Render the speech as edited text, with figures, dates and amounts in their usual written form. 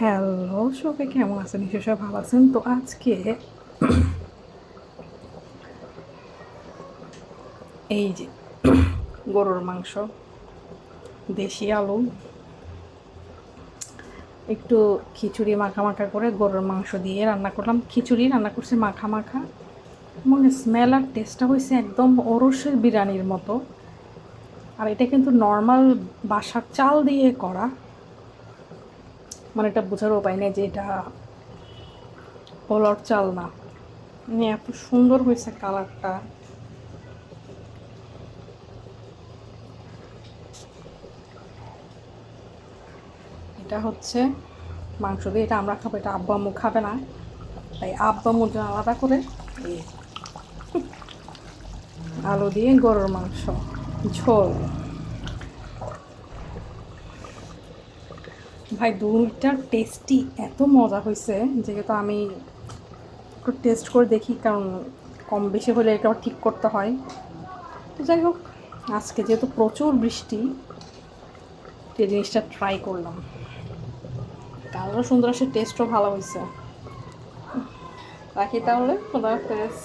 Hello সবাই, কেমন আছেন? নিশ্চয়ই সবাই ভালো আছেন। তো আজকে এই যে গরুর মাংস, দেশি আলু, একটু খিচুড়ি মাখা মাখা করে গরুর মাংস দিয়ে রান্না করলাম। খিচুড়ি রান্না করছি মাখা মাখা, এবং স্মেল আর টেস্টটা হয়েছে একদম ওরসের বিরিয়ানির মতো। আর এটা কিন্তু নর্মাল বাসার চাল দিয়ে করা, মানে এটা বোঝার উপায় নেই যে এটা পোলাওর চাল না। মানে এত সুন্দর হয়েছে কালারটা। এটা হচ্ছে মাংস দিয়ে, এটা আমরা খাবো, এটা আব্বু আম্মু খাবে না, তাই আব্বু আম্মুর জন্য আলাদা করে এই আলু দিয়ে গরুর মাংস ঝোল। ভাই দুইটা টেস্টি, এত মজা হয়েছে যেহেতু আমি একটু টেস্ট করে দেখি, কারণ কম বেশি হলে এটা আবার ঠিক করতে হয়। তো যাই হোক, আজকে যেহেতু প্রচুর বৃষ্টি, এই জিনিসটা ট্রাই করলাম। কালারও সুন্দর আসে, টেস্টও ভালো হয়েছে। রাখি তাহলে, খোদা হাফেজ।